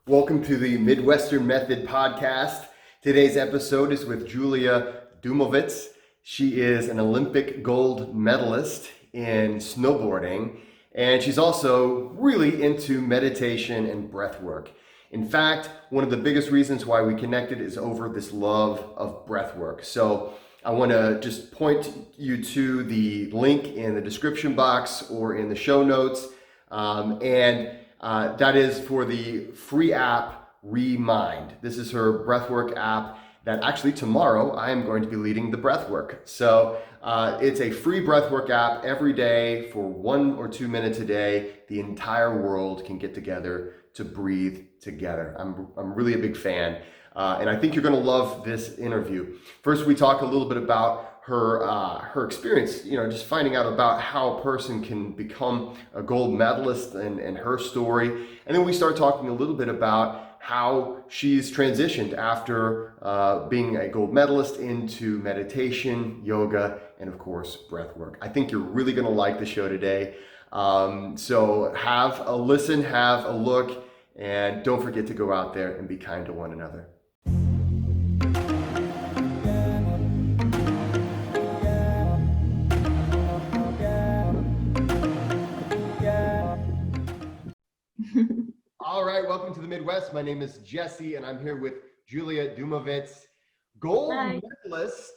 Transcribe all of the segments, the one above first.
Welcome to the Midwestern Method podcast. Today's episode is with Julia Dujmovits. She is an Olympic gold medalist in snowboarding, and she's also really into meditation and breath work. In fact, one of the biggest reasons why we connected is over this love of breath work. So I want to just point you to the link in the description box or in the show notes. That is for the free app Remind. This is her breathwork app that actually tomorrow I am going to be leading the breathwork. So it's a free breathwork app every day for 1 or 2 minutes a day. The entire world can get together to breathe together. I'm really a big fan. And I think you're going to love this interview. First, we talk a little bit about her experience, just finding out about how a person can become a gold medalist and her story. And then we start talking a little bit about how she's transitioned after being a gold medalist into meditation, yoga, and of course, breath work. I think you're really going to like the show today. So have a listen, have a look, and don't forget to go out there and be kind to one another. All right, welcome to the Midwest. My name is Jesse, and I'm here with Julia Dujmovits, gold medalist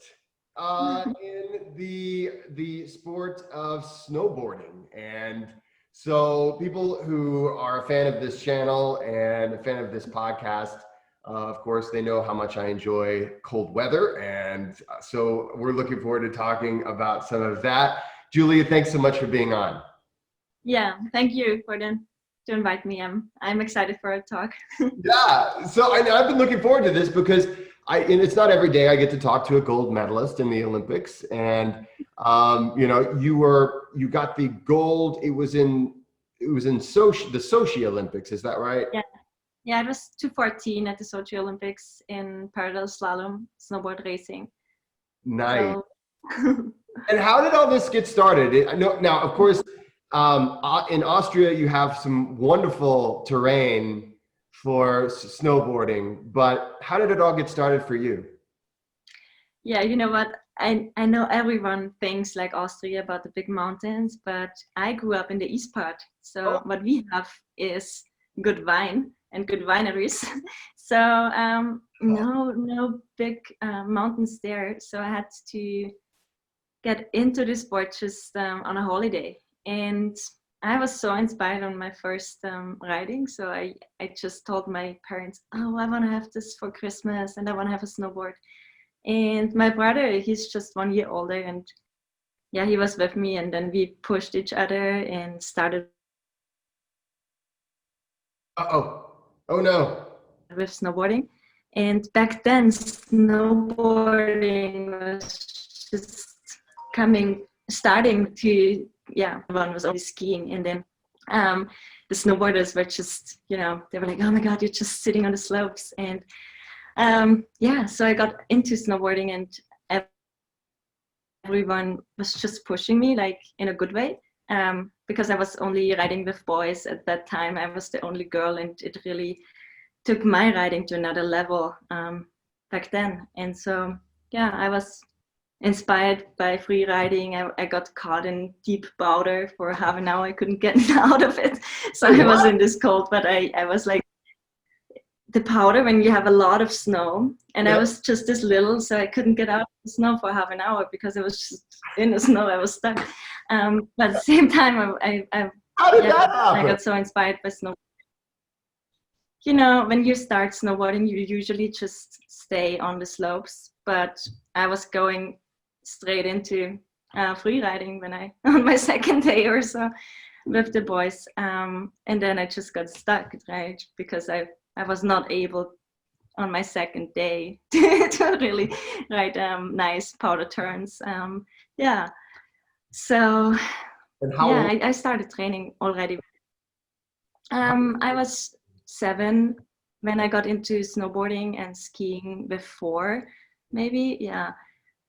in the sport of snowboarding. And so people who are a fan of this channel and a fan of this podcast, of course, they know how much I enjoy cold weather. And so we're looking forward to talking about some of that. Julia, thanks so much for being on. Yeah, thank you to invite me. I'm excited for a talk. Yeah, so I've been looking forward to this because and it's not every day I get to talk to a gold medalist in the Olympics, and you got the gold. It was in the Sochi Olympics. Is that right? Yeah, it was 2014 at the Sochi Olympics in parallel slalom snowboard racing. Nice. So. And how did all this get started? I know now, of course. In Austria, you have some wonderful terrain for snowboarding, but how did it all get started for you? Yeah, you know what? I know everyone thinks like Austria about the big mountains, but I grew up in the east part. So what we have is good wine and good wineries. So no big mountains there. So I had to get into the sport just on a holiday. And I was so inspired on my first riding. So I just told my parents, oh, I want to have this for Christmas and I want to have a snowboard. And my brother, he's just 1 year older, and yeah, he was with me, and then we pushed each other and started. Oh no. With snowboarding. And back then, snowboarding was just starting to, everyone was only skiing, and then the snowboarders were just, they were like, oh my God, you're just sitting on the slopes. And so I got into snowboarding, and everyone was just pushing me, like in a good way, because I was only riding with boys at that time. I was the only girl, and it really took my riding to another level back then. And so, I was inspired by free riding. I got caught in deep powder for half an hour. I couldn't get out of it. So I was in this cold, but I was like, the powder when you have a lot of snow, and I was just this little, so I couldn't get out of the snow for half an hour because I was just in the snow. I was stuck. But at the same time, I got so inspired by snow. When you start snowboarding, you usually just stay on the slopes, but I was going straight into free riding on my second day or so with the boys, and then I just got stuck, right? Because I was not able on my second day to really ride nice powder turns. So I started training already. I was 7 when I got into snowboarding, and skiing with 4 maybe,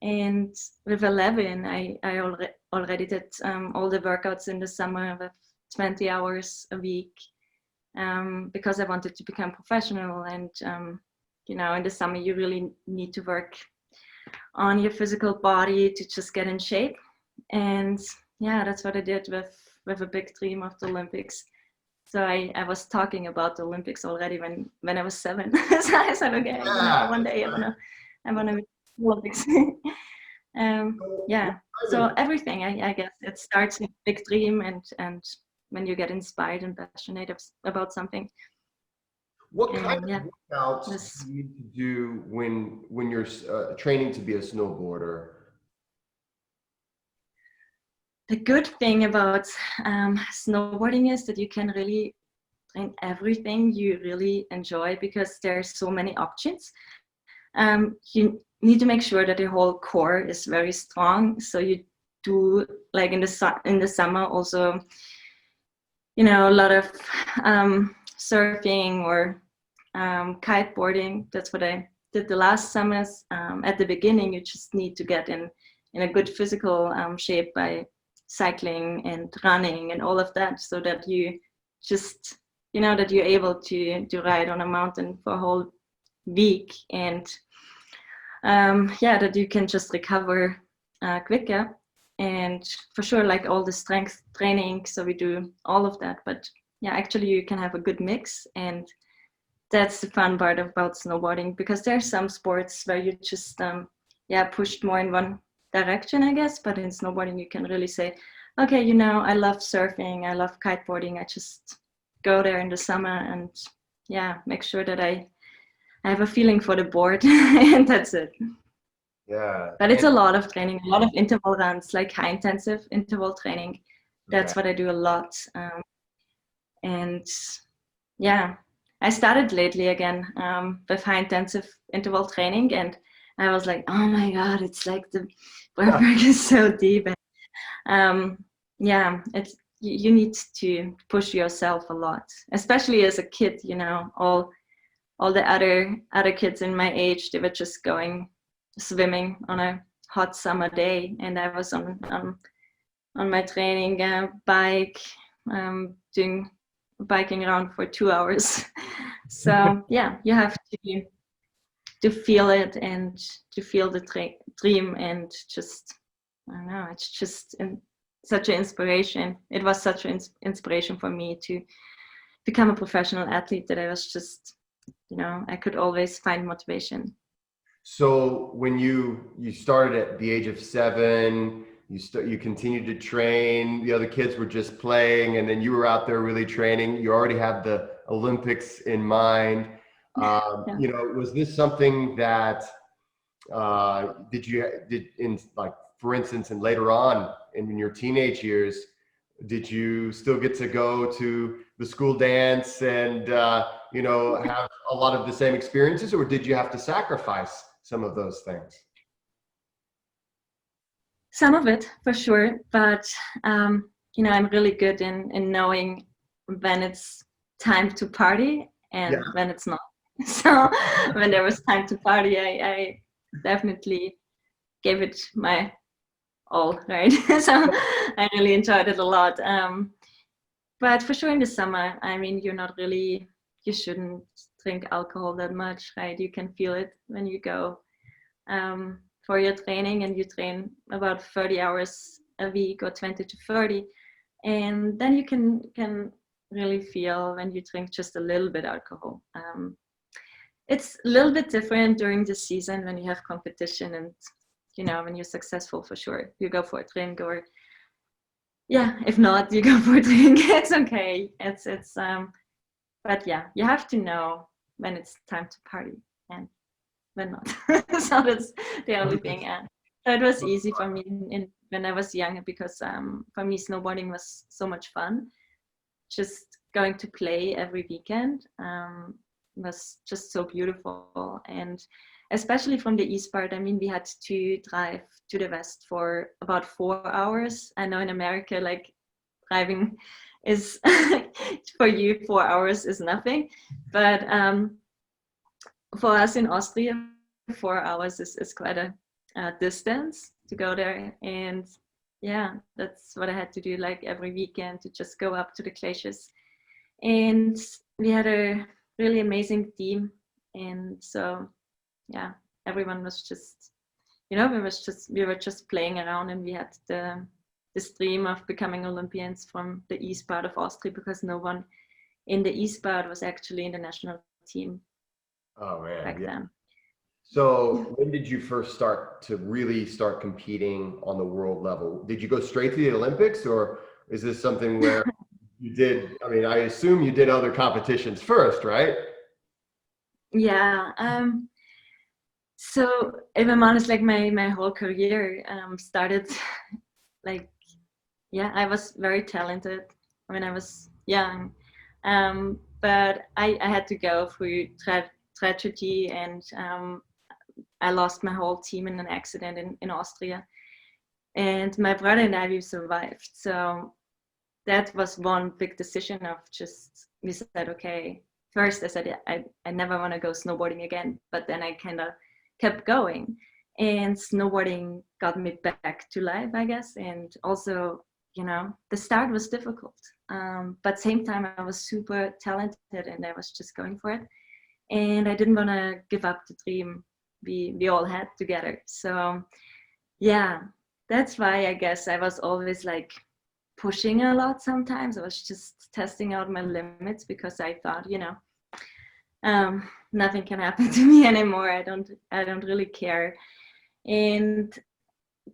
and with 11 I already did all the workouts in the summer with 20 hours a week, because I wanted to become professional. And you know, in the summer you really need to work on your physical body to just get in shape. And yeah, that's what I did with a big dream of the Olympics. So I was talking about the Olympics already when I was 7. So I said, okay, you know, one day I wanna be Olympics. Yeah. So everything, I guess, it starts with a big dream, and when you get inspired and passionate about something. What kind And of yeah, workouts this do you need to do when you're training to be a snowboarder? the good thing about snowboarding is that you can really train everything you really enjoy, because there's so many options. You need to make sure that your whole core is very strong. So you do, like in the summer also, you know, a lot of surfing or kiteboarding. That's what I did the last summers. At the beginning, you just need to get in a good physical shape by cycling and running and all of that, so that you just, you know, that you're able to ride on a mountain for a whole week. And yeah, that you can just recover quicker. And for sure, like all the strength training, so we do all of that. But yeah, actually you can have a good mix, and that's the fun part about snowboarding, because there's some sports where you just yeah, pushed more in one direction, I guess. But in snowboarding you can really say, okay, you know, I love surfing, I love kiteboarding, I just go there in the summer and yeah, make sure that I have a feeling for the board and that's it. Yeah. But it's And a lot of training, a lot of interval runs, like high intensive interval training. okay. That's what I do a lot. And yeah, I started lately again with high intensive interval training, and I was like, oh my God, it's like the breathwork is so deep. And, yeah, it's, you need to push yourself a lot, especially as a kid. You know, all the other kids in my age, they were just going swimming on a hot summer day, and I was on my training bike, doing biking around for 2 hours. So yeah, you have to feel it and to feel the dream, and just, I don't know, it's just such an inspiration. It was such an inspiration for me to become a professional athlete, that I was just, you know, I could always find motivation. So when you started at the age of 7, you continued to train. The other kids were just playing, and then you were out there really training. You already had the Olympics in mind. Yeah. You know, was this something that did in, like, for instance, and later on in your teenage years, did you still get to go to the school dance and you know, have a lot of the same experiences, or did you have to sacrifice some of those things? Some of it for sure, but you know, I'm really good in knowing when it's time to party Yeah. and when it's not. So when there was time to party, I definitely gave it my all, right? So I really enjoyed it a lot. But for sure in the summer, I mean, you're not really, you shouldn't drink alcohol that much, right? You can feel it when you go for your training, and you train about 30 hours a week or 20 to 30, and then you can really feel when you drink just a little bit alcohol. It's a little bit different during the season when you have competition, and you know, when you're successful, for sure you go for a drink, or yeah, if not, you go for a drink. It's okay. It's but yeah, you have to know when it's time to party and when not. So that's the only thing. So it was easy for me when I was younger, because for me snowboarding was so much fun. Just going to play every weekend was just so beautiful. And especially from the east part, I mean, we had to drive to the west for about 4 hours. I know in America, like, driving is for you 4 hours is nothing, but for us in Austria, 4 hours is quite a distance to go there. And yeah, that's what I had to do, like every weekend, to just go up to the glaciers and we had a really amazing team. And so, yeah, everyone was just, we were just playing around, and we had this dream of becoming Olympians from the east part of Austria, because no one in the east part was actually in the national team Oh man, back yeah. then. So when did you first really start competing on the world level? Did you go straight to the Olympics, or is this something where you did, I mean, I assume you did other competitions first, right? Yeah. So if I'm honest, like my whole career started like, yeah, I was very talented when I was young. But I had to go through tragedy, and I lost my whole team in an accident in Austria. And my brother and I, we survived. So that was one big decision of just, we said, okay, first I said, I never want to go snowboarding again. But then I kind of kept going. And snowboarding got me back to life, I guess. And also, the start was difficult. But same time, I was super talented, and I was just going for it. And I didn't want to give up the dream we all had together. So yeah, that's why I guess I was always like pushing a lot. Sometimes I was just testing out my limits, because I thought, nothing can happen to me anymore. I don't really care. And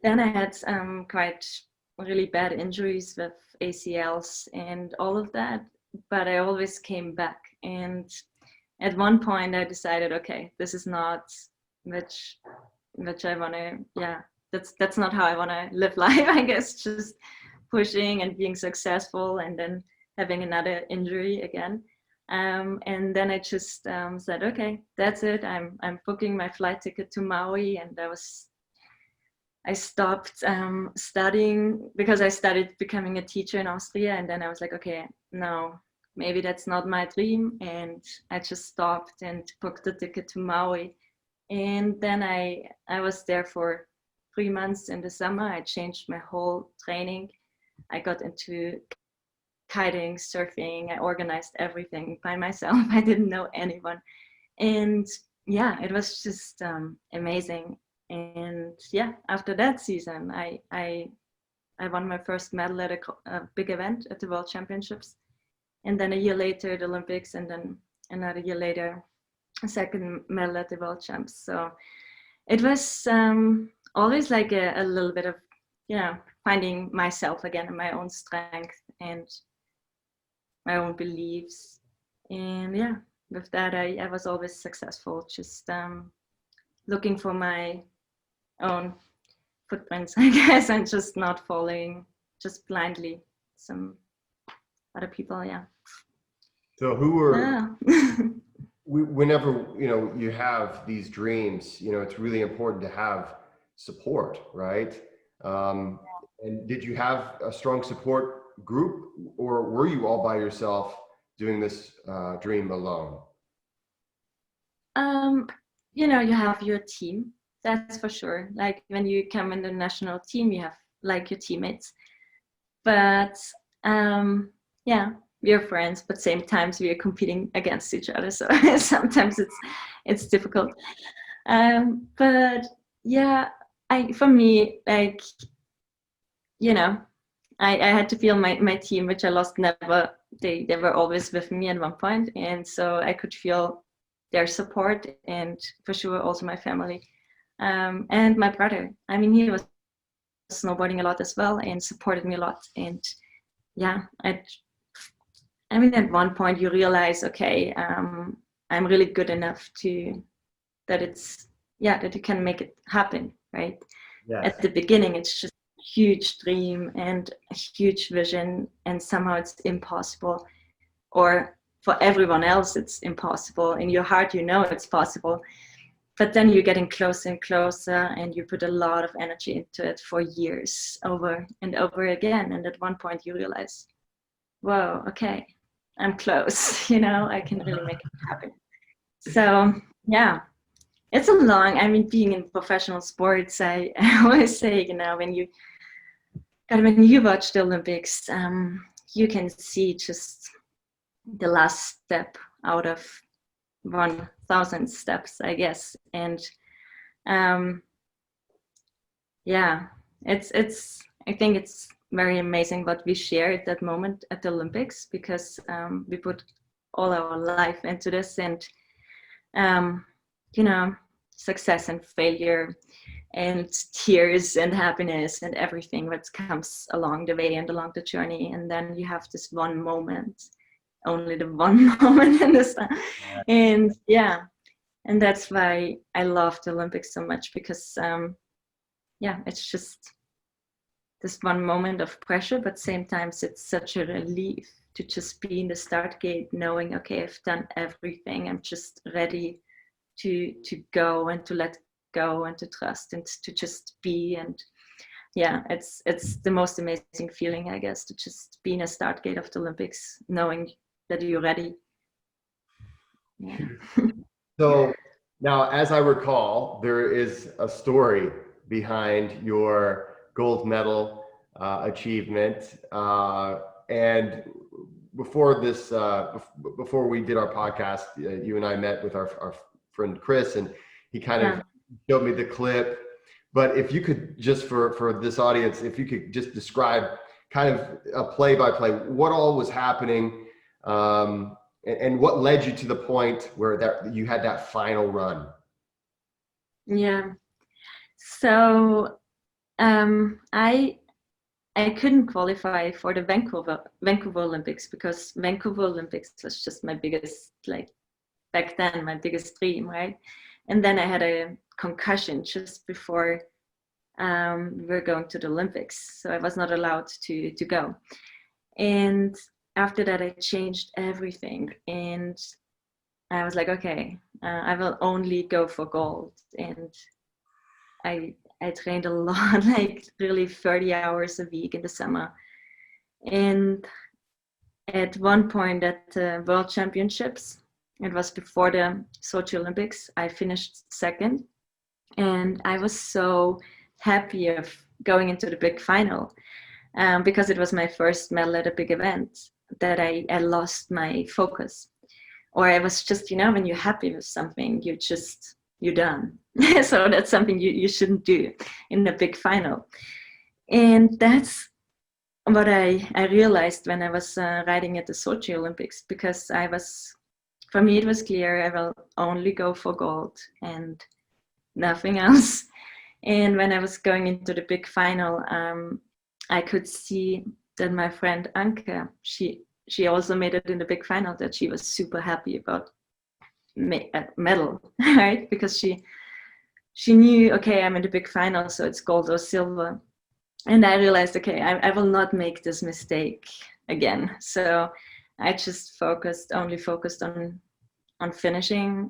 then I had quite really bad injuries with ACLs and all of that, but I always came back. And at one point I decided, okay, this is not which I want to, yeah, that's not how I want to live life, I guess, just pushing and being successful and then having another injury again. And then I just said, okay, that's it. I'm booking my flight ticket to Maui, and I stopped studying, because I started becoming a teacher in Austria, and then I was like, okay, no, maybe that's not my dream, and I just stopped and booked the ticket to Maui. And then I was there for 3 months in the summer. I changed my whole training. I got into kiting, surfing. I organized everything by myself. I didn't know anyone. And yeah, it was just amazing. And yeah, after that season, I won my first medal at a big event at the World Championships. And then a year later, the Olympics, and then another year later, a second medal at the World Champs. So it was always like a little bit of, finding myself again, and my own strength and my own beliefs. And yeah, with that, I was always successful, just looking for my own footprints, I guess, and just not following just blindly some other people. Yeah. So who were, Yeah. whenever, you have these dreams, it's really important to have support, right? And did you have a strong support group, or were you all by yourself doing this dream alone? You have your team, that's for sure. Like when you come in the national team, you have like your teammates. But yeah, we are friends, but same times we are competing against each other. So sometimes it's difficult. But yeah, for me, like, I had to feel my team, which I lost never. They were always with me at one point, and so I could feel their support, and for sure also my family, and my brother. I mean, he was snowboarding a lot as well and supported me a lot. And yeah, I mean, at one point you realize, okay, I'm really good enough that you can make it happen, right? Yes. At the beginning, it's just a huge dream and a huge vision, and somehow it's impossible. Or for everyone else, it's impossible. In your heart, it's possible. But then you're getting closer and closer, and you put a lot of energy into it for years, over and over again. And at one point you realize, whoa, okay, I'm close, I can really make it happen. So yeah, it's being in professional sports, I always say, when you watch the Olympics, you can see just the last step out of 1,000 steps, I guess. And yeah, it's I think it's very amazing what we share at that moment at the Olympics, because we put all our life into this, and you know, success and failure and tears and happiness and everything that comes along the way and along the journey. And then you have this one moment, only the one moment in this. And yeah, and that's why I love the Olympics so much, because yeah, it's just this one moment of pressure, but same times it's such a relief to just be in the start gate, knowing, okay, I've done everything. I'm just ready to go and to let go and to trust and to just be. And yeah, it's the most amazing feeling, I guess, to just be in a start gate of the Olympics, knowing that you're ready. Yeah. So now, as I recall, there is a story behind your gold medal achievement. And before this, before we did our podcast, you and I met with our friend Chris, and he kind of showed me the clip. But if you could just, for this audience, if you could just describe kind of a play-by-play, what all was happening, and what led you to the point where that you had that final run. Yeah. So I couldn't qualify for the Vancouver Olympics, because Vancouver Olympics was just my biggest, like back then, my biggest dream, right? And then I had a concussion just before we were going to the Olympics, so I was not allowed to go. And after that, I changed everything, and I was like, okay, I will only go for gold. And I trained a lot, like really 30 hours a week in the summer. And at one point at the World Championships, it was before the Sochi Olympics, I finished second. And I was so happy of going into the big final, because it was my first medal at a big event, that I lost my focus. Or I was just, when you're happy with something, you're done. So that's something you shouldn't do in a big final. And that's what I realized when I was riding at the Sochi Olympics, because for me, it was clear I will only go for gold and nothing else. And when I was going into the big final, I could see that my friend Anke, she also made it in the big final, that she was super happy about medal, right? Because she knew, okay, I'm in the big final, so it's gold or silver. And I realized, okay, I will not make this mistake again. So I just only focused on finishing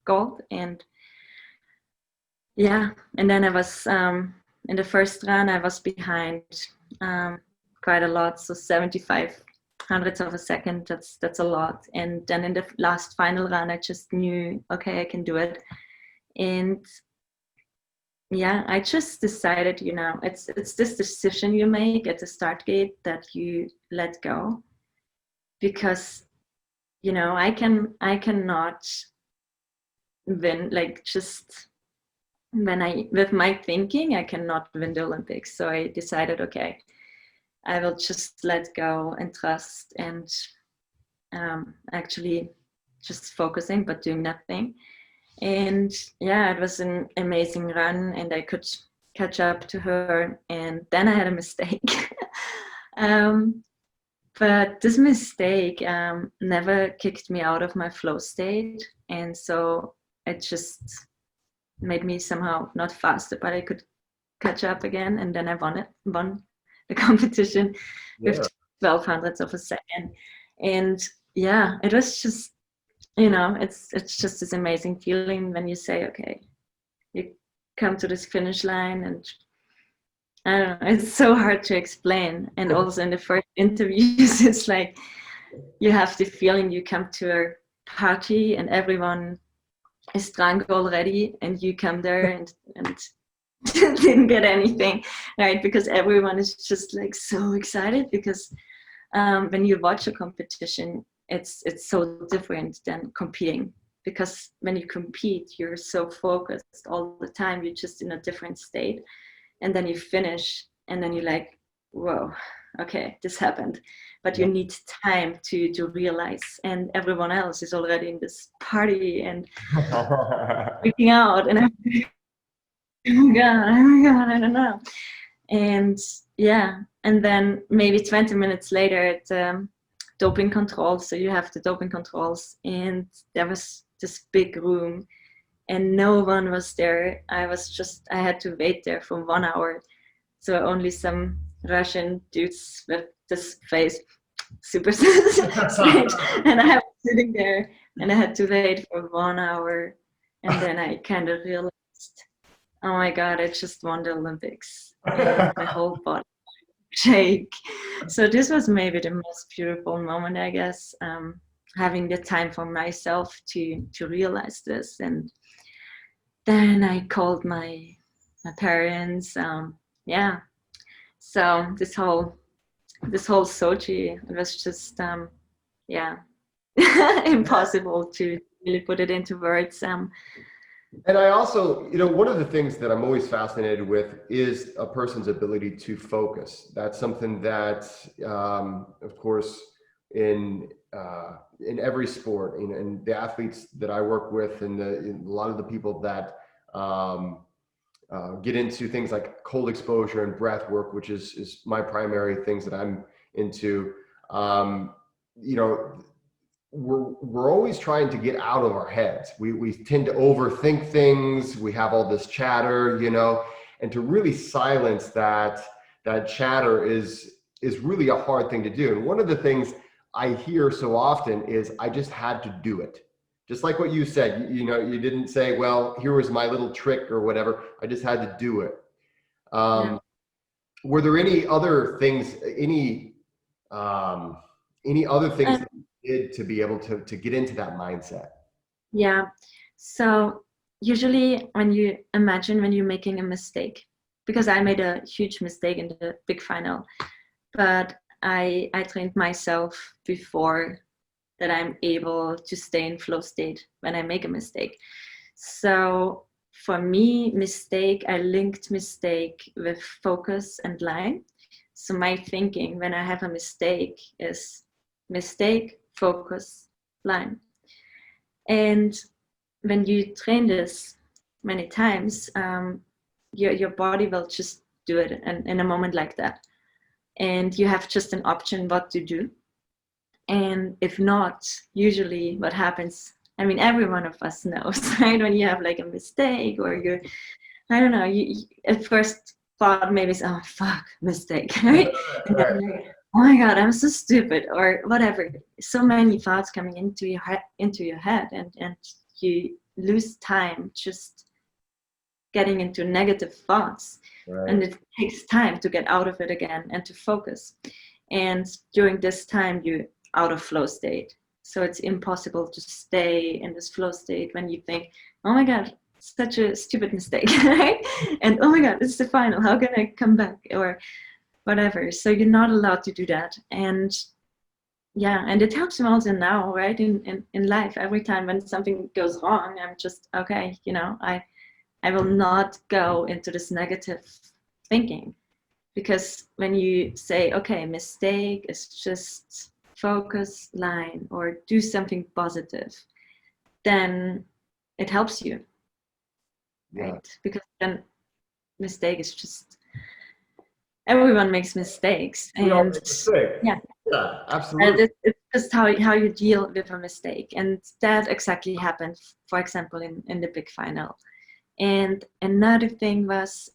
gold. And yeah, and then I was in the first run, I was behind quite a lot, so 75 hundredths of a second. That's a lot. And then in the last final run, I just knew, okay, I can do it. And yeah, I just decided, it's this decision you make at the start gate that you let go, because I cannot win, like, just with my thinking, I cannot win the Olympics. So I decided, okay, I will just let go and trust, and actually just focusing but doing nothing. And yeah, it was an amazing run, and I could catch up to her. And then I had a mistake. But this mistake never kicked me out of my flow state. And so it just made me somehow not faster, but I could catch up again. And then I won the competition with 12 hundredths of a second. And yeah, it was just, it's just this amazing feeling when you say, okay, you come to this finish line, and I don't know, it's so hard to explain. And also in the first interviews, it's like you have the feeling you come to a party and everyone is drunk already, and you come there and didn't get anything, right? Because everyone is just like so excited, because when you watch a competition, it's so different than competing, because when you compete, you're so focused all the time, you're just in a different state, and then you finish and then you're like, whoa, okay, this happened, but you need time to realize, and everyone else is already in this party and freaking out, and I'm oh my god, I don't know. And yeah, and then maybe 20 minutes later at doping controls, so you have the doping controls, and there was this big room and no one was there. I had to wait there for 1 hour, so only some Russian dudes with this face super strange, and I was sitting there and I had to wait for 1 hour, and then I kind of realized, oh my god, I just won the Olympics, and my whole body shake. So this was maybe the most beautiful moment, I guess, having the time for myself to realize this. And then I called my parents. Yeah. So this whole Sochi, it was just yeah, impossible to really put it into words. And I also, one of the things that I'm always fascinated with is a person's ability to focus. That's something that, of course, in every sport, and the athletes that I work with, and a lot of the people that get into things like cold exposure and breath work, which is my primary things that I'm into. You know, we're always trying to get out of our heads. We tend to overthink things. We have all this chatter, and to really silence that chatter is really a hard thing to do. And one of the things I hear so often is, I just had to do it. Just like what you said, you didn't say, well, here was my little trick or whatever. I just had to do it. Yeah. Were there any other things, any other things that you did to be able to get into that mindset? Yeah. So usually when you're making a mistake, because I made a huge mistake in the big final, but I trained myself before that I'm able to stay in flow state when I make a mistake. So for me, I linked mistake with focus and line. So my thinking when I have a mistake is mistake, focus, line. And when you train this many times, your body will just do it in a moment like that. And you have just an option what to do. And if not, usually what happens, I mean, every one of us knows, right? When you have like a mistake, or I don't know, you at first thought maybe, oh, fuck, mistake, right? And then like, oh my God, I'm so stupid, or whatever. So many thoughts coming into your head, and you lose time just getting into negative thoughts. Right. And it takes time to get out of it again and to focus. And during this time, you out of flow state. So it's impossible to stay in this flow state when you think, oh my God, such a stupid mistake, right? And oh my God, it's the final. How can I come back, or whatever? So you're not allowed to do that. And yeah, and it helps me also now, right? In life, every time when something goes wrong, I'm just, okay, I will not go into this negative thinking. Because when you say, okay, mistake is just focus, line, or do something positive, then it helps you, right? Because then mistake is just, everyone makes mistakes. And yeah, absolutely. It's just how you deal with a mistake. And that exactly happened, for example, in the big final. And another thing was,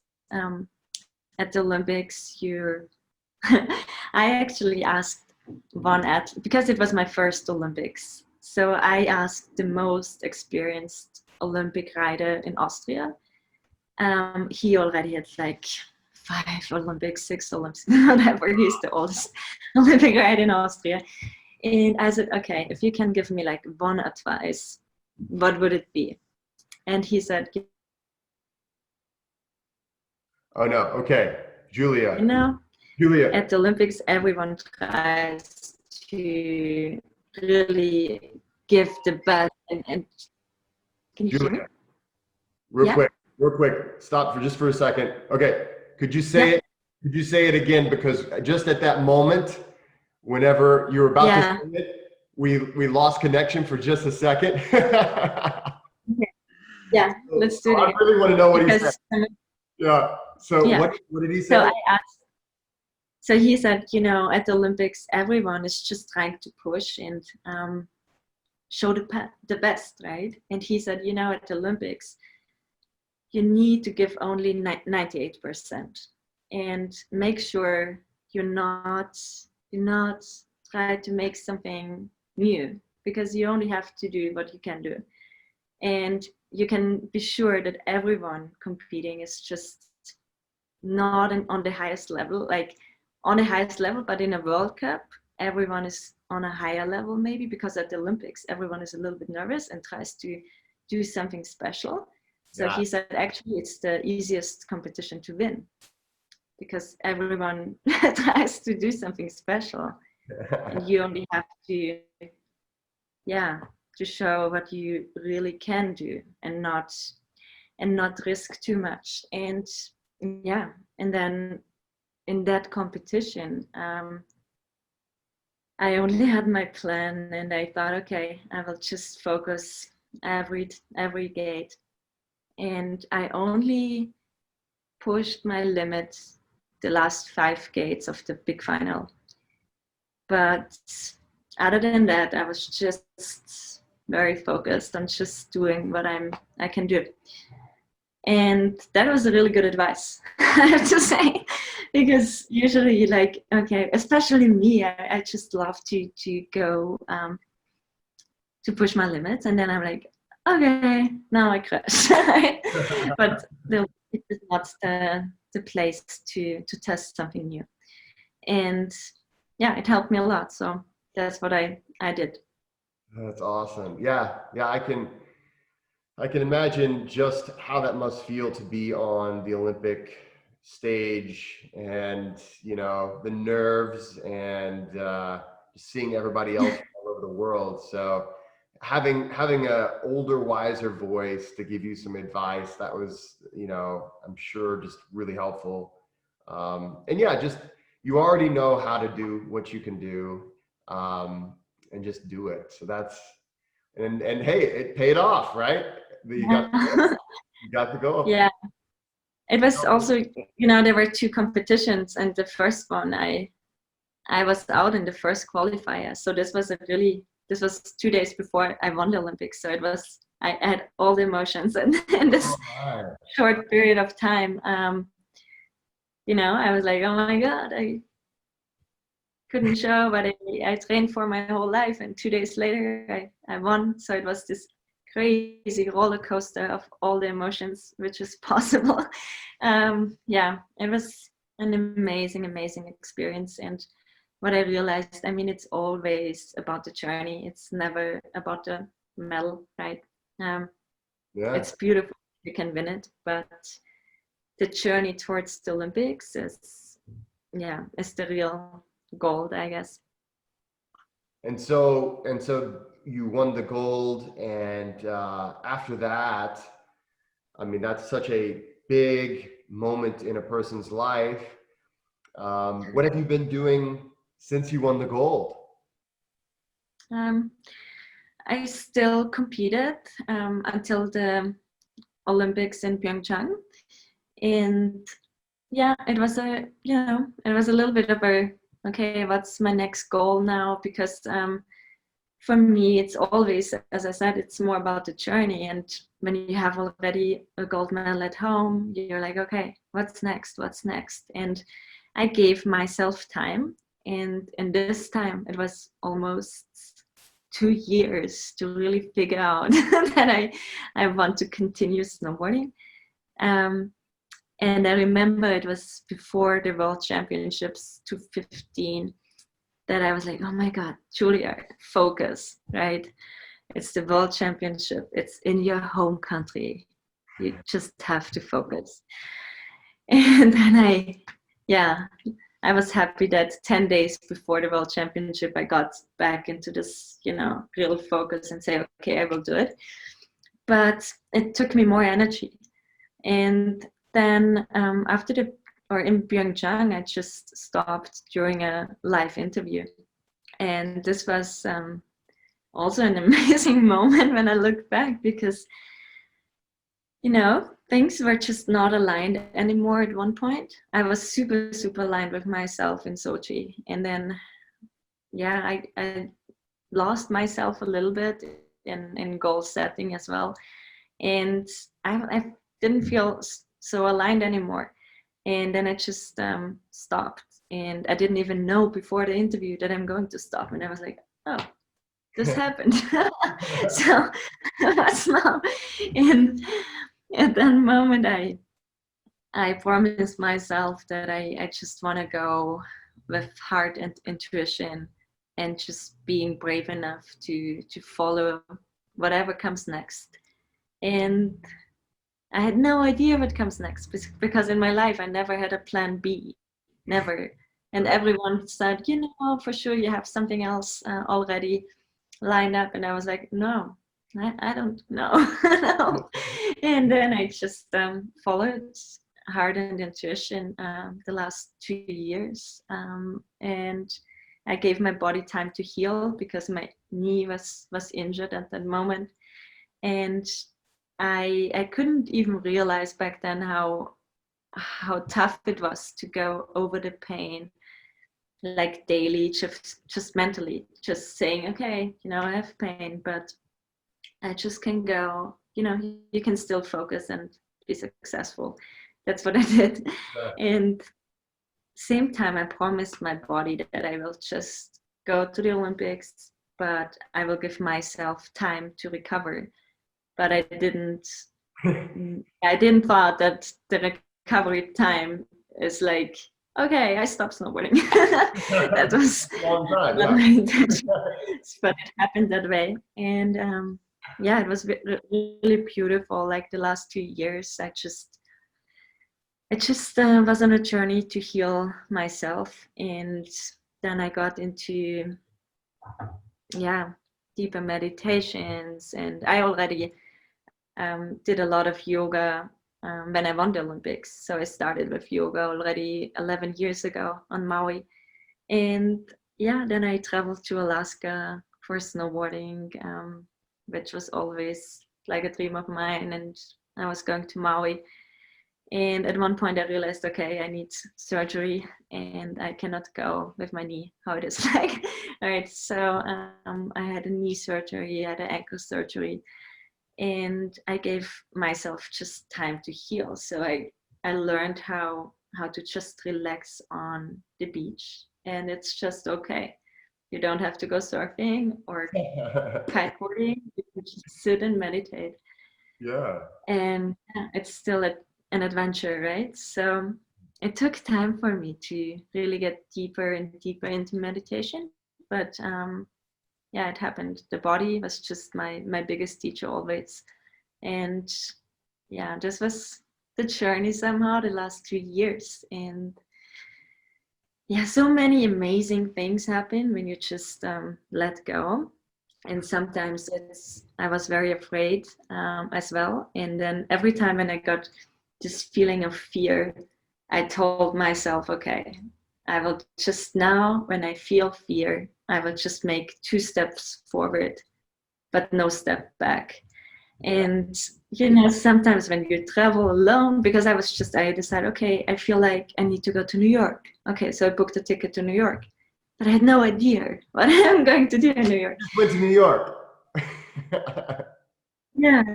at the Olympics, I actually asked one athlete, because it was my first Olympics. So I asked the most experienced Olympic rider in Austria. He already had like 5 Olympics, 6 Olympics, whatever. He's the oldest Olympic rider in Austria. And I said, okay, if you can give me like one advice, what would it be? And he said, oh no, okay, Julia. Julia, at the Olympics, everyone tries to really give the best. And can you hear me? Julia, Yeah. real quick, stop for just for a second. Okay, could you say Yeah. it? Could you say it again? Because just at that moment, whenever you were about to Yeah. say it, we lost connection for just a second. Okay. Yeah. Let's do it I again. really want to know what he said. Because Yeah. So yeah. what did he So say? I asked. So he said, at the Olympics, everyone is just trying to push and show the best, right? And he said, at the Olympics, you need to give only 98% and make sure you're not try to make something new, because you only have to do what you can do. And you can be sure that everyone competing is just not on the highest level, like on the highest level, but in a World Cup, everyone is on a higher level, maybe because at the Olympics, everyone is a little bit nervous and tries to do something special. So Yeah. he said, actually, it's the easiest competition to win because everyone tries to do something special, and you only have to, to show what you really can do and not risk too much. And yeah, and then in that competition, I only had my plan, and I thought, okay, I will just focus every gate, and I only pushed my limits the last 5 gates of the big final. But other than that, I was just very focused on just doing what I can do. And that was a really good advice, I have to say, because usually, like, okay, especially me, I just love to go to push my limits, and then I'm like, okay, now I crash. But it is not the place to test something new. And yeah, it helped me a lot. So that's what I did. That's awesome. Yeah, yeah, I can imagine just how that must feel to be on the Olympic stage, and the nerves, and seeing everybody else all over the world. So having a older, wiser voice to give you some advice, that was, I'm sure, just really helpful. And yeah, just you already know how to do what you can do, and just do it. So that's and hey, it paid off, right? You got the goal. You got the goal. Yeah, it was also, there were 2 competitions, and the first one I was out in the first qualifier. So this was 2 days before I won the Olympics. So I had all the emotions in this short period of time. I was like, oh my God, I couldn't show, but I trained for my whole life. And 2 days later, I won. So it was this crazy roller coaster of all the emotions which is possible. It was an amazing experience. And what I realized, it's always about the journey. It's never about the medal, right? It's beautiful if you can win it, but the journey towards the Olympics is the real gold, I guess. And so you won the gold, and after that, that's such a big moment in a person's life. What have you been doing since you won the gold? I still competed until the Olympics in Pyeongchang, and it was a little bit of a, okay, what's my next goal now? Because for me, it's always, as I said, it's more about the journey. And when you have already a gold medal at home, you're like, okay, what's next? And I gave myself time, and in this time, it was almost 2 years to really figure out that I want to continue snowboarding. And I remember it was before the World Championships 2015 that I was like, oh my God, Julia, focus, right? It's the World Championship. It's in your home country. You just have to focus. And then I was happy that 10 days before the World Championship, I got back into this, real focus and say, okay, I will do it. But it took me more energy. And then in Pyeongchang, I just stopped during a live interview. And this was also an amazing moment when I look back, because things were just not aligned anymore at one point. I was super, super aligned with myself in Sochi. And then, I lost myself a little bit in goal setting as well. And I didn't feel so aligned anymore. And then I just stopped. And I didn't even know before the interview that I'm going to stop. And I was like, oh, this happened. So what's now? And at that moment, I promised myself that I just want to go with heart and intuition, and just being brave enough to follow whatever comes next. And I had no idea what comes next, because in my life I never had a plan B, never. And everyone said, for sure you have something else already lined up. And I was like, no, I don't know. No. And then I just followed heart and intuition the last 2 years. And I gave my body time to heal, because my knee was injured at that moment. And I couldn't even realize back then how tough it was to go over the pain, like daily, just mentally, just saying, okay, I have pain, but I just can go, you can still focus and be successful. That's what I did. And same time, I promised my body that I will just go to the Olympics, but I will give myself time to recover. But I didn't thought that the recovery time is like, okay, I stopped snowboarding. That was long time, not my intention, but it happened that way. And it was really beautiful. Like the last 2 years, I just was on a journey to heal myself. And then I got into deeper meditations, and I already did a lot of yoga when I won the Olympics. So I started with yoga already 11 years ago on Maui. And then I traveled to Alaska for snowboarding, which was always like a dream of mine. And I was going to Maui. And at one point I realized, okay, I need surgery and I cannot go with my knee, how it is like. All right, so I had a knee surgery, I had an ankle surgery. And I gave myself just time to heal. So I learned how to just relax on the beach, and it's just okay. You don't have to go surfing or kiteboarding. You can just sit and meditate. Yeah. And it's still an adventure, right? So it took time for me to really get deeper and deeper into meditation. But it happened. The body was just my biggest teacher always. And this was the journey somehow the last 3 years. And so many amazing things happen when you just let go. And sometimes I was very afraid as well. And then every time when I got this feeling of fear, I told myself, okay, I will just now, when I feel fear, I will just make 2 steps forward, but no step back. And, sometimes when you travel alone, because I decided, okay, I feel like I need to go to New York. Okay, so I booked a ticket to New York, but I had no idea what I'm going to do in New York. Went to New York.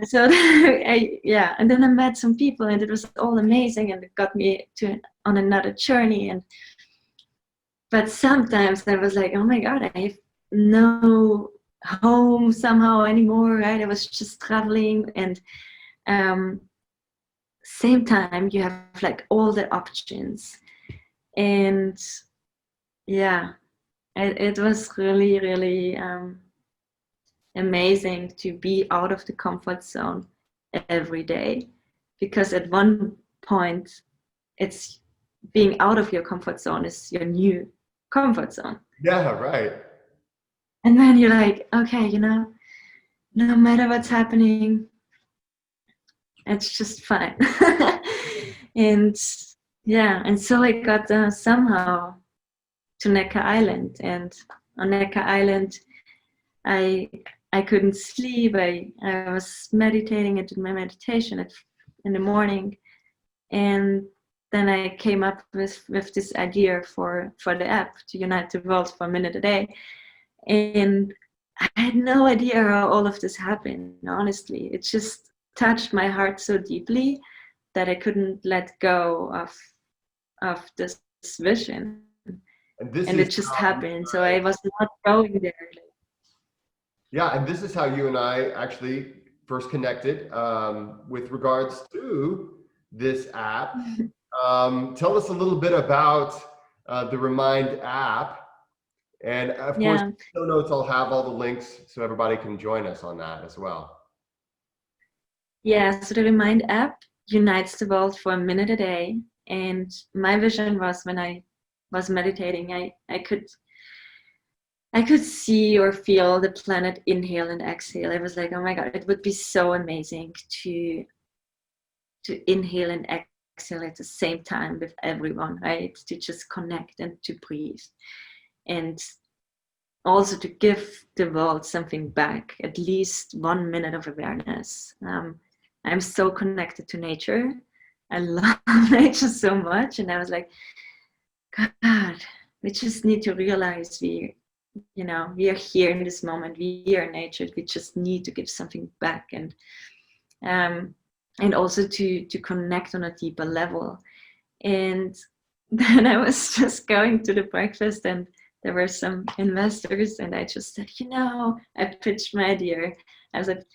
So and then I met some people, and it was all amazing, and it got me on another journey. But sometimes I was like, oh my God, I have no home somehow anymore, right? I was just traveling, and same time you have like all the options. And it was really, really amazing to be out of the comfort zone every day, because at one point it's being out of your comfort zone is your new comfort zone. Yeah, right. And then you're like, okay, you know, no matter what's happening, it's just fine. And yeah, and so I got somehow to Necker Island, and on Necker Island, I I couldn't sleep. I was meditating. I did my meditation in the morning, and then I came up with this idea for the app to unite the world for a minute a day. And I had no idea how all of this happened, honestly. It just touched my heart so deeply that I couldn't let go of this vision. And this And is it just how, happened. So I was not going there. yeah, and this is how you and I actually first connected with regards to this app. Tell us a little bit about the Remind app. And of course, Yeah. in the show notes, I'll have all the links so everybody can join us on that as well. Yeah. So the Remind app unites the world for a minute a day. And my vision was when I was meditating, I could see or feel the planet inhale and exhale. I was like, oh my God, it would be so amazing to inhale and exhale at the same time with everyone, right? To just connect and to breathe. And also to give the world something back, at least 1 minute of awareness. I'm so connected to nature. I love nature so much. And I was like, God, we just need to realize we are here in this moment. We are nature. We just need to give something back, and also to connect on a deeper level. And then I was just going to the breakfast, and there were some investors, and I just said, I pitched my idea. I was like,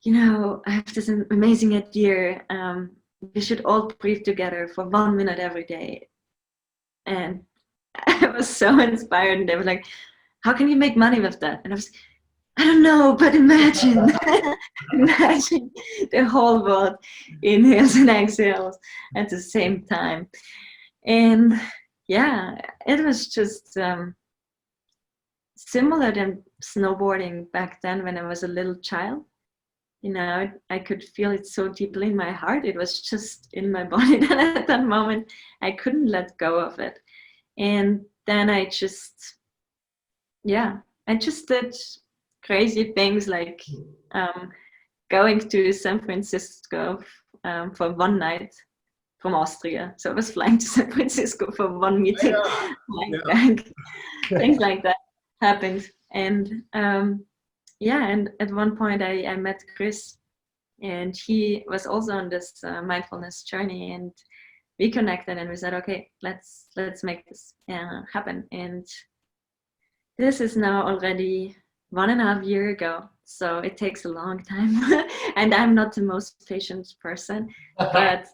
I have this amazing idea. We should all breathe together for 1 minute every day. And I was so inspired, and they were like, how can you make money with that? And I don't know, but imagine, imagine the whole world inhales and exhales at the same time. And yeah, it was just similar than snowboarding back then when I was a little child. I could feel it so deeply in my heart. It was just in my body that at that moment I couldn't let go of it. And then I just did crazy things like going to San Francisco for one night from Austria. So I was flying to San Francisco for one meeting. Things like that happened. And and at one point I met Chris, and he was also on this mindfulness journey, and we connected, and we said, okay, let's make this happen. And this is now already 1.5 years ago, so it takes a long time. And I'm not the most patient person, but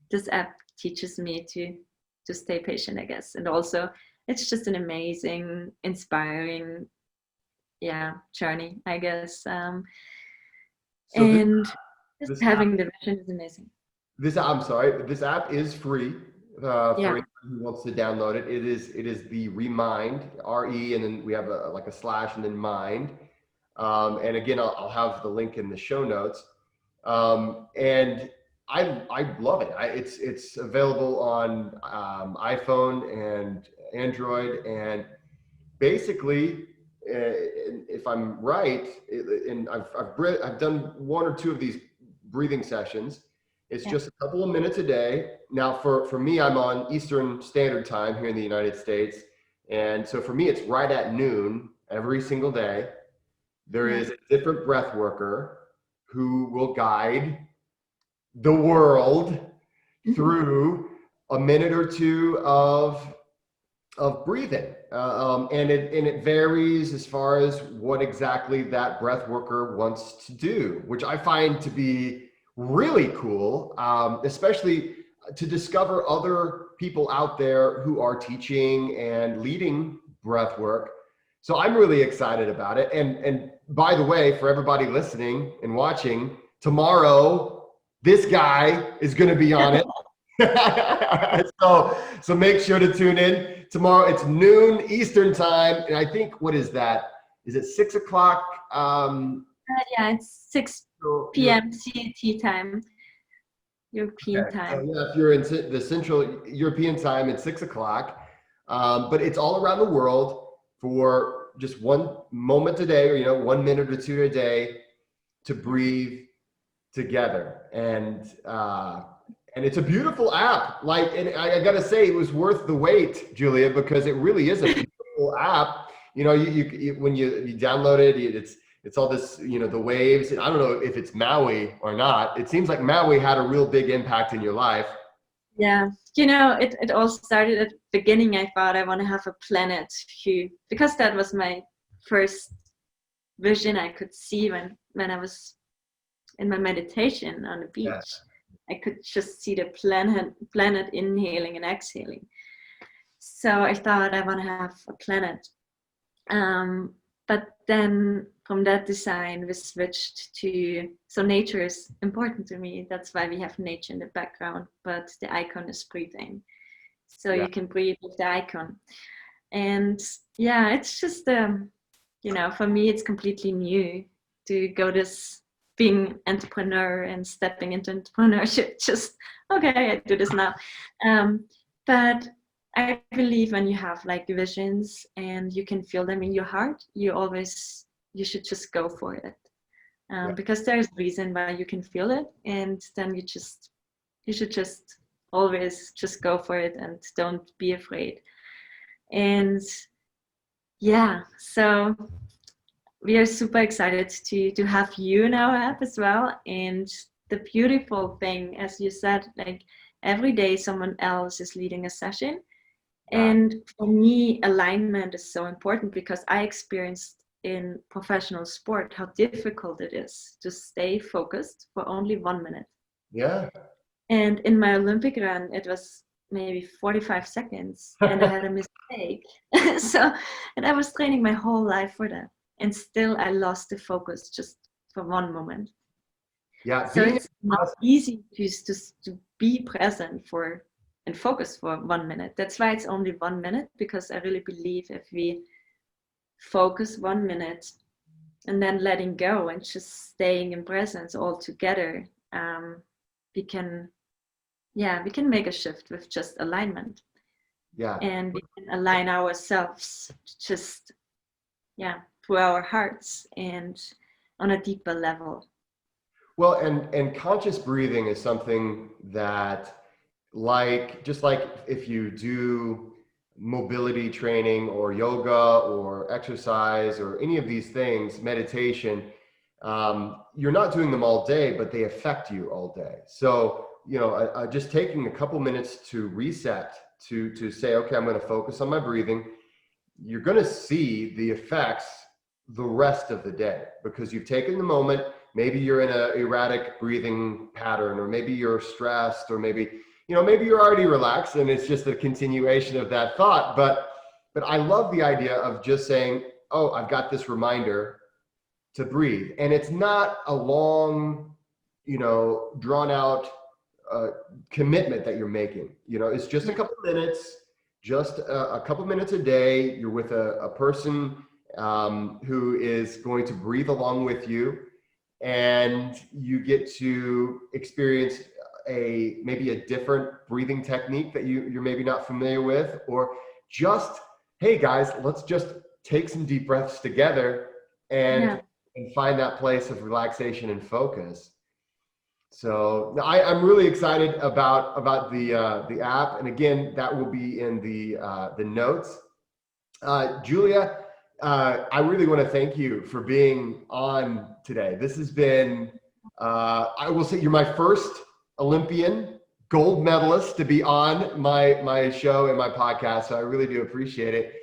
this app teaches me to stay patient, I guess. And also, it's just an amazing, inspiring, journey, I guess. And just having the vision is amazing. This app is free for anyone who wants to download it. It is the Remind, RE, and then we have a slash and then mind. And again, I'll have the link in the show notes. And I love it. It's available on iPhone and Android, and basically, if I'm right, and I've done 1 or 2 of these breathing sessions. It's just a couple of minutes a day. Now, for me, I'm on Eastern Standard Time here in the United States, and so for me, it's right at noon every single day. There is a different breath worker who will guide the world through a minute or 2 of breathing, and it varies as far as what exactly that breath worker wants to do, which I find to be really cool, especially to discover other people out there who are teaching and leading breath work. So I'm really excited about it. And by the way, for everybody listening and watching, tomorrow this guy is going to be on it. So make sure to tune in tomorrow. It's noon Eastern time, and I think, what is that? Is it 6 o'clock? Yeah, it's 6 You're p.m. CET time, European okay. So time. yeah, if you're in the Central European time, it's 6 o'clock. But it's all around the world for just one moment a day, or 1 minute or two a day to breathe together. And it's a beautiful app. Like, and I gotta say, it was worth the wait, Julia, because it really is a beautiful app. When you download it, it's all this, the waves. And I don't know if it's Maui or not. It seems like Maui had a real big impact in your life. Yeah, it all started at the beginning. I thought I want to have a planet because that was my first vision I could see when I was in my meditation on the Yeah. beach. I could just see the planet inhaling and exhaling. So I thought I want to have a planet. But then from that design, we switched to, so nature is important to me. That's why we have nature in the background, but the icon is breathing. So Yeah. you can breathe with the icon. And yeah, it's just, for me, it's completely new to go this being entrepreneur and stepping into entrepreneurship. Just, okay, I do this now. But I believe when you have like visions and you can feel them in your heart, you should just go for it. Yeah. Because there's a reason why you can feel it, and then you should just always just go for it and don't be afraid. And yeah, so we are super excited to have you in our app as well. And the beautiful thing, as you said, like every day someone else is leading a session. Yeah. And for me, alignment is so important because I experienced in professional sport how difficult it is to stay focused for only 1 minute. Yeah. And in my Olympic run, it was maybe 45 seconds and I had a mistake. And I was training my whole life for that. And still I lost the focus just for one moment. Yeah. So it's not easy to be present and focus for 1 minute. That's why it's only 1 minute, because I really believe if we focus 1 minute and then letting go and just staying in presence all together, we can make a shift with just alignment. Yeah. And we can align ourselves just through our hearts and on a deeper level. Well, and conscious breathing is something that, just like if you do mobility training or yoga or exercise or any of these things, meditation, you're not doing them all day, but they affect you all day. So, just taking a couple minutes to reset, to say, okay, I'm going to focus on my breathing. You're going to see the effects the rest of the day because you've taken the moment. Maybe you're in an erratic breathing pattern, or maybe you're stressed, or maybe you're already relaxed and it's just a continuation of that thought. But I love the idea of just saying, oh, I've got this reminder to breathe. And it's not a long, drawn out commitment that you're making. It's just a couple minutes, just a couple minutes a day. You're with a person who is going to breathe along with you, and you get to experience maybe a different breathing technique that you're maybe not familiar with, or just, hey guys, let's just take some deep breaths together and find that place of relaxation and focus. So I'm really excited about the app, and again, that will be in the notes. Julia, I really want to thank you for being on today. This has been, I will say, you're my first Olympian gold medalist to be on my show and my podcast. So I really do appreciate it.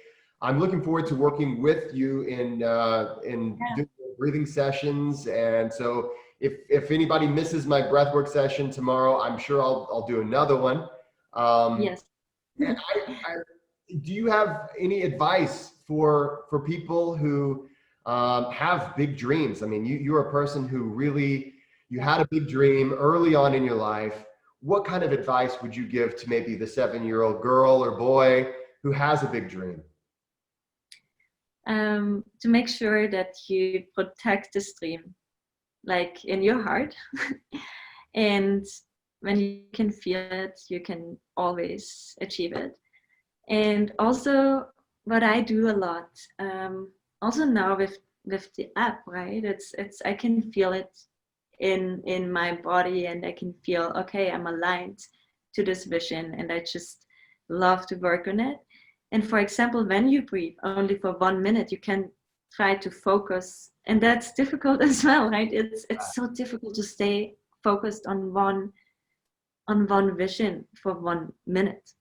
I'm looking forward to working with you in doing breathing sessions. And so if anybody misses my breathwork session tomorrow, I'm sure I'll do another one. Yes. And do you have any advice for people who have big dreams? I mean, you're a person who really, you had a big dream early on in your life. what kind of advice would you give to maybe the 7-year-old girl or boy who has a big dream? To make sure that you protect this dream, like in your heart. And when you can feel it, you can always achieve it. And also, what I do a lot, also now with the app, right? It's I can feel it in my body, and I can feel, okay, I'm aligned to this vision, and I just love to work on it. And for example, when you breathe only for 1 minute, you can try to focus, and that's difficult as well, right? It's so difficult to stay focused on one vision for 1 minute.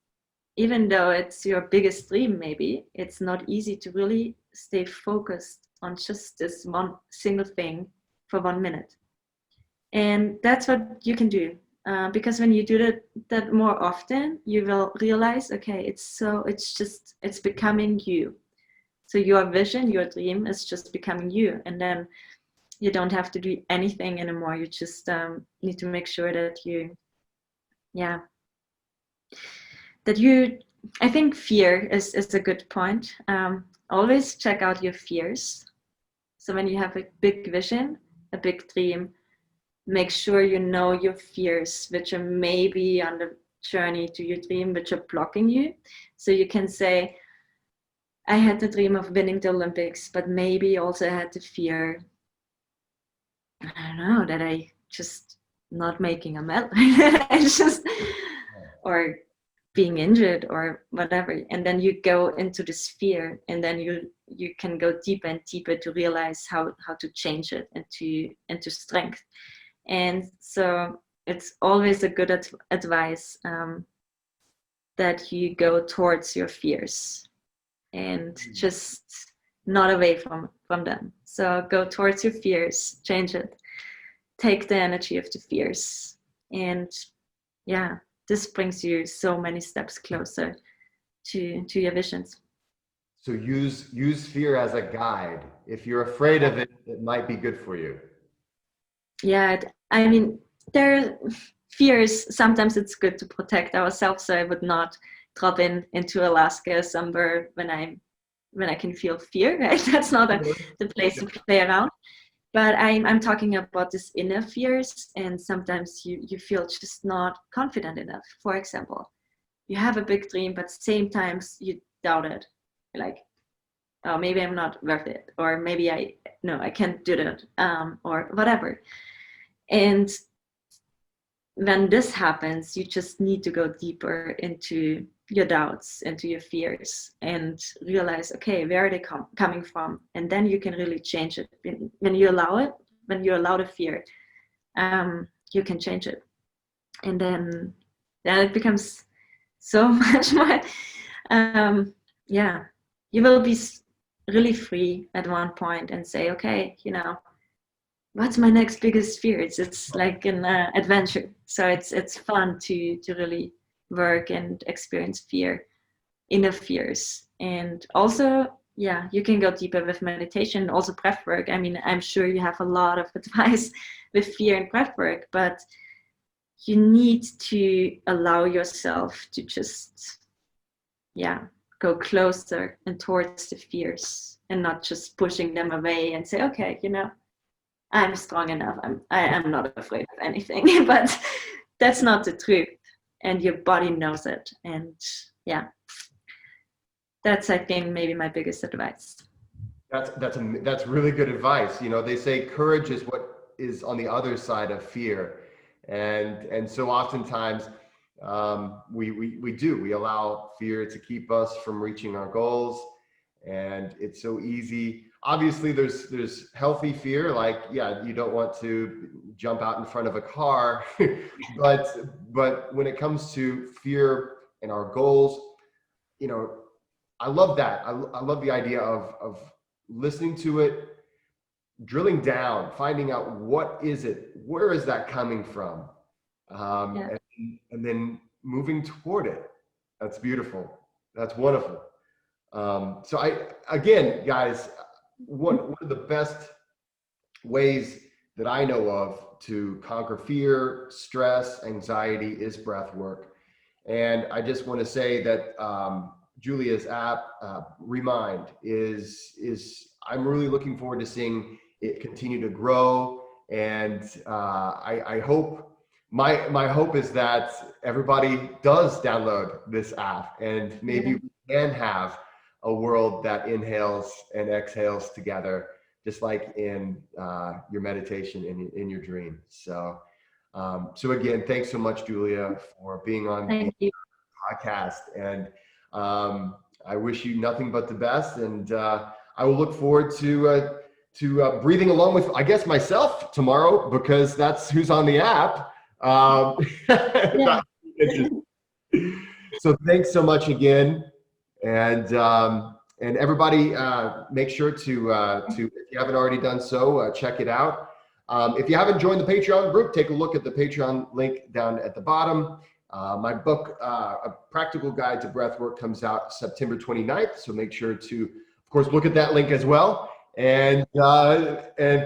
Even though it's your biggest dream, maybe it's not easy to really stay focused on just this one single thing for 1 minute. And that's what you can do. Because when you do that more often, you will realize, okay, it's becoming you. So your vision, your dream is just becoming you. And then you don't have to do anything anymore. You just need to make sure that I think fear is a good point. Always check out your fears. So when you have a big vision, a big dream, make sure you know your fears, which are maybe on the journey to your dream, which are blocking you. So you can say, I had the dream of winning the Olympics, but maybe also I had the fear, I don't know, that I just not making a medal. It's just, or being injured or whatever. And then you go into this fear, and then you can go deeper and deeper to realize how to change it into strength. And so it's always a good advice that you go towards your fears and just not away from them. So go towards your fears, change it, take the energy of the fears, and this brings you so many steps closer to your visions. So use fear as a guide. If you're afraid of it, it might be good for you. Yeah, I mean, there are fears. Sometimes it's good to protect ourselves. So I would not drop into Alaska somewhere when I can feel fear. Right? That's not the place to play around. But I'm talking about this inner fears, and sometimes you feel just not confident enough. For example, you have a big dream, but same times you doubt it. You're like, oh, maybe I'm not worth it, or maybe I can't do that, or whatever. And when this happens, you just need to go deeper into your doubts, into your fears, and realize, okay, where are they coming from? And then you can really change it. When you allow it, when you allow the fear, you can change it. And then it becomes so much more, you will be really free at one point and say, okay, what's my next biggest fear? It's like an adventure. So it's fun to really work and experience fear, inner fears. And also, you can go deeper with meditation, also breath work. I mean, I'm sure you have a lot of advice with fear and breath work, but you need to allow yourself to just, go closer and towards the fears, and not just pushing them away and say, okay, I'm strong enough. I'm not afraid of anything. But that's not the truth, and your body knows it. And that's, I think, maybe my biggest advice. That's really good advice. They say courage is what is on the other side of fear, and so oftentimes we allow fear to keep us from reaching our goals, and it's so easy. Obviously, there's healthy fear, like you don't want to jump out in front of a car, but when it comes to fear and our goals, I love that. I love the idea of listening to it, drilling down, finding out what is it, where is that coming from, and then moving toward it. That's beautiful. That's wonderful. So again, guys, one of the best ways that I know of to conquer fear, stress, anxiety is breath work. And I just want to say that Julia's app, Remind, is I'm really looking forward to seeing it continue to grow. And I hope my hope is that everybody does download this app, and maybe Yeah. we can have a world that inhales and exhales together, just like in your meditation in your dream. So, so again, thanks so much, Julia, for being on the Thank you. podcast, and I wish you nothing but the best. And I will look forward to breathing along with, I guess, myself tomorrow, because that's who's on the app. Yeah. So thanks so much again, and everybody, make sure to if you haven't already done so, check it out. If you haven't joined the Patreon group, take a look at the Patreon link down at the bottom. My book, A Practical Guide to Breathwork, comes out September 29th, so make sure to, of course, look at that link as well. And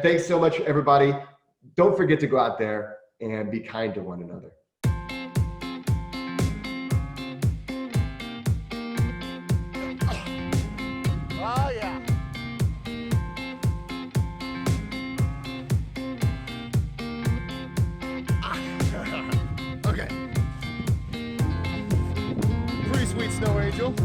thanks so much, everybody. Don't forget to go out there and be kind to one another. Oh, yeah. Okay. Pretty sweet snow angel.